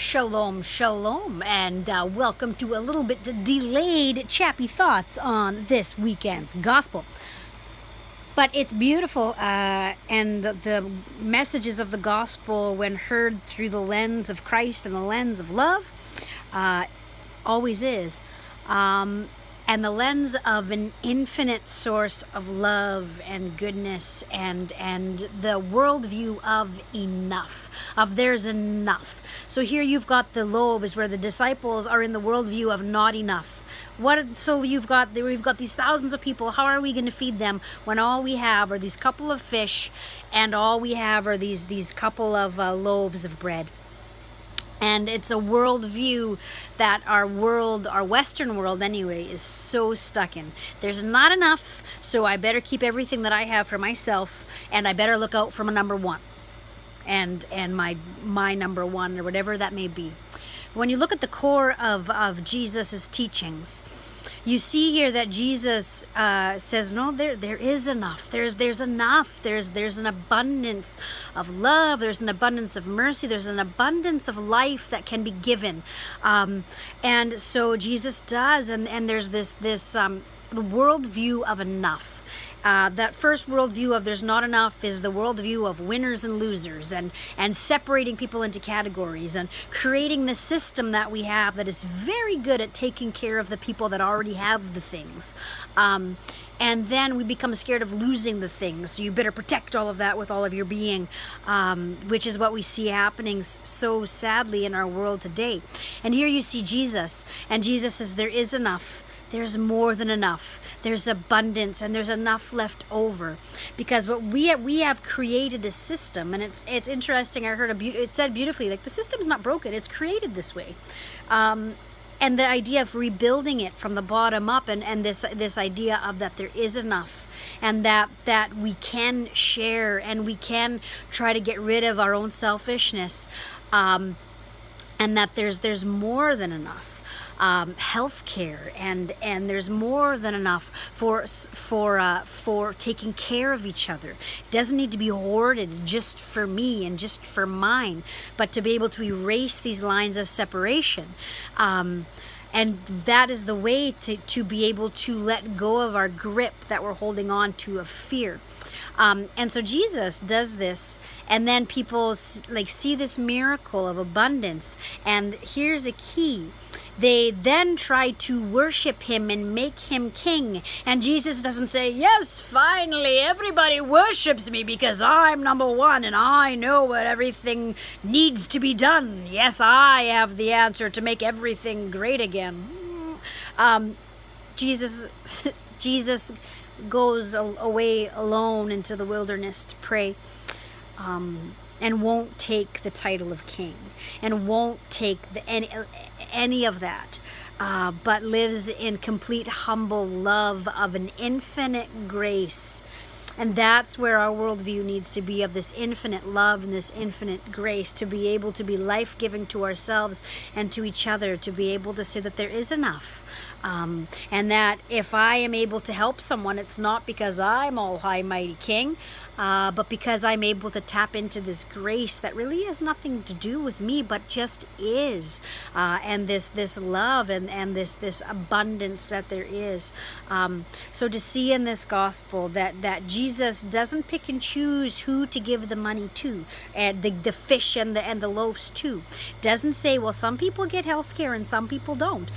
Shalom, shalom, and welcome to a little bit delayed Chappy Thoughts on this weekend's Gospel. But it's beautiful, and the messages of the Gospel, when heard through the lens of Christ and the lens of love, always is. And the lens of an infinite source of love and goodness and the worldview of enough, of there's enough. So here you've got the loaves where the disciples are in the worldview of not enough. So we've got these thousands of people. How are we going to feed them when all we have are these couple of fish and all we have are these couple of loaves of bread? And it's a worldview that our Western world anyway, is so stuck in. There's not enough, so I better keep everything that I have for myself, and I better look out for my number one, and my number one, or whatever that may be. When you look at the core of Jesus's teachings, you see here that Jesus says, no, there is enough. There's enough. There's an abundance of love. There's an abundance of mercy. There's an abundance of life that can be given. And so Jesus does, and there's this the worldview of enough. That first worldview of there's not enough is the worldview of winners and losers, and separating people into categories and creating the system that we have that is very good at taking care of the people that already have the things. And then we become scared of losing the things. So you better protect all of that with all of your being, which is what we see happening so sadly in our world today. And here you see Jesus, and Jesus says there is enough. There's more than enough. There's abundance, and there's enough left over, because what we have created a system, and it's interesting. I heard it said beautifully, like the system's not broken; it's created this way, and the idea of rebuilding it from the bottom up, and this idea of that there is enough, and that we can share, and we can try to get rid of our own selfishness, and that there's more than enough. Health care, and there's more than enough for taking care of each other. It doesn't need to be hoarded just for me and just for mine, but to be able to erase these lines of separation. And that is the way to be able to let go of our grip that we're holding on to of fear. And so Jesus does this, and then people see this miracle of abundance. And here's a key. They then try to worship him and make him king. And Jesus doesn't say, yes, finally, everybody worships me because I'm number one and I know what everything needs to be done. Yes, I have the answer to make everything great again. Jesus goes away alone into the wilderness to pray, and won't take the title of king, and won't take any of that, but lives in complete humble love of an infinite grace. And that's where our worldview needs to be, of this infinite love and this infinite grace, to be able to be life-giving to ourselves and to each other, to be able to say that there is enough. And that if I am able to help someone, it's not because I'm all high mighty king, but because I'm able to tap into this grace that really has nothing to do with me, but just is, and this love and this abundance that there is. So to see in this gospel that Jesus doesn't pick and choose who to give the money to, and the fish and the loaves to. Doesn't say, well, some people get health care and some people don't.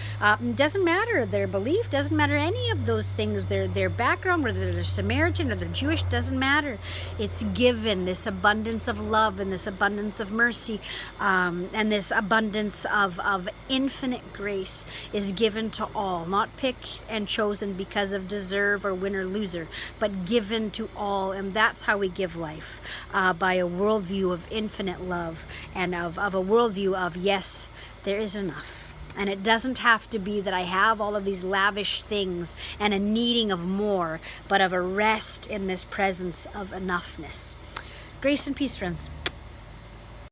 Doesn't matter their belief, doesn't matter any of those things, their background, whether they're Samaritan or they're Jewish, doesn't matter. It's given, this abundance of love and this abundance of mercy, and this abundance of infinite grace is given to all, not picked and chosen because of deserve or win or loser, but given to all. And that's how we give life, by a worldview of infinite love, and of a worldview of, yes, there is enough. And it doesn't have to be that I have all of these lavish things and a needing of more, but of a rest in this presence of enoughness. Grace and peace, friends.